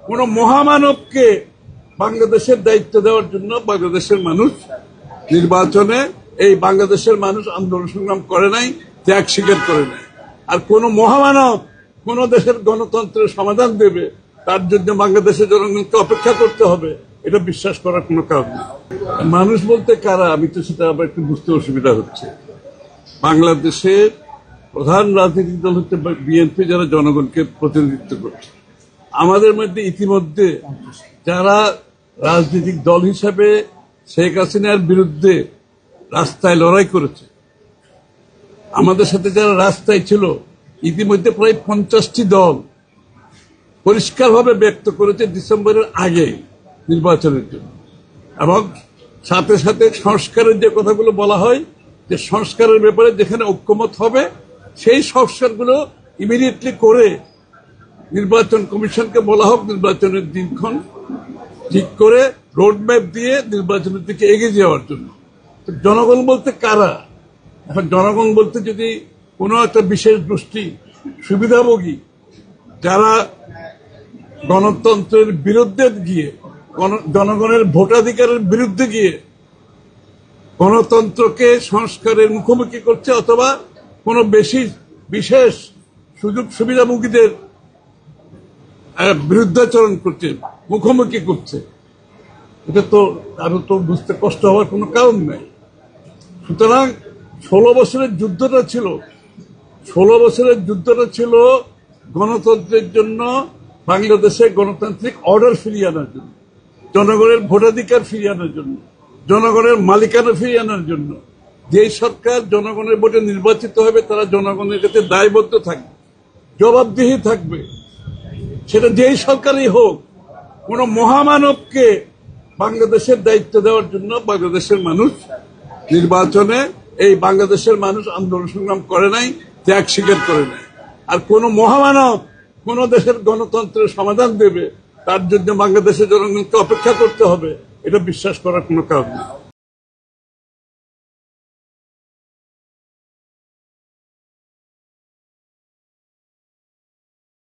কোন মহামানবকে বাংলাদেশের দায়িত্ব দেওয়ার জন্য বাংলাদেশের মানুষ নির্বাচনে এই বাংলাদেশের মানুষ আন্দোলন সংগ্রাম করে নাই, ত্যাগ স্বীকার করে নাই। আর কোন মহামানব কোন দেশের গণতন্ত্রের সমাধান দেবে তার জন্য বাংলাদেশের জনগণকে অপেক্ষা করতে হবে, এটা বিশ্বাস করার কোনো কারণ নেই। মানুষ বলতে কারা, আমি তো সেটা আবার একটু বুঝতে অসুবিধা হচ্ছে। বাংলাদেশের প্রধান রাজনৈতিক দল হচ্ছে বিএনপি, যারা জনগণকে প্রতিনিধিত্ব করছে। আমাদের মধ্যে ইতিমধ্যে যারা রাজনৈতিক দল হিসাবে শেখ হাসিনার বিরুদ্ধে রাস্তায় লড়াই করেছে, আমাদের সাথে যারা রাস্তায় ছিল, ইতিমধ্যে প্রায় 50টি দল পরিষ্কারভাবে ব্যক্ত করেছে ডিসেম্বরের আগে নির্বাচনের জন্য। এবং সাথে সাথে সংস্কারের যে কথাগুলো বলা হয়, যে সংস্কারের ব্যাপারে যেখানে ঐক্যমত হবে সেই সংস্কারগুলো ইমিডিয়েটলি করে নির্বাচন কমিশনকে বলা হোক নির্বাচনের দিনক্ষণ ঠিক করে রোডম্যাপ দিয়ে নির্বাচনের দিকে এগিয়ে যাওয়ার জন্য। জনগণ বলতে কারা? এখন জনগণ বলতে যদি কোনো একটা বিশেষ গোষ্ঠী সুবিধাভোগী যারা গণতন্ত্রের বিরুদ্ধে গিয়ে, জনগণের ভোটাধিকারের বিরুদ্ধে গিয়ে গণতন্ত্রকে সংস্কারের মুখোমুখি করছে, অথবা কোনো বিশেষ সুযোগ সুবিধাভোগীদের বিরুদ্ধাচরণ করছে, মুখোমুখি করছে, এটা তো আরো তো বুঝতে কষ্ট হওয়ার কোনো কারণ নেই। সুতরাং 16 বছরের যুদ্ধটা ছিল গণতন্ত্রের জন্য, বাংলাদেশে গণতান্ত্রিক অর্ডার ফিরিয়ে আনার জন্য, জনগণের ভোটাধিকার ফিরিয়ে আনার জন্য, জনগণের মালিকানা ফিরিয়ে আনার জন্য। যেই সরকার জনগণের ভোটে নির্বাচিত হবে তারা জনগণের কাছে দায়বদ্ধ থাকবে, জবাবদিহি থাকবে, সেটা যেই সরকারই হোক। কোন মহামানবকে বাংলাদেশের দায়িত্ব দেওয়ার জন্য বাংলাদেশের মানুষ নির্বাচনে এই বাংলাদেশের মানুষ আন্দোলন সংগ্রাম করে নাই, ত্যাগ স্বীকার করে নাই। আর কোন মহামানব কোন দেশের গণতন্ত্রের সমাধান দেবে তার জন্য বাংলাদেশের জনগণকে অপেক্ষা করতে হবে, এটা বিশ্বাস করার কোনো কারণ নেই।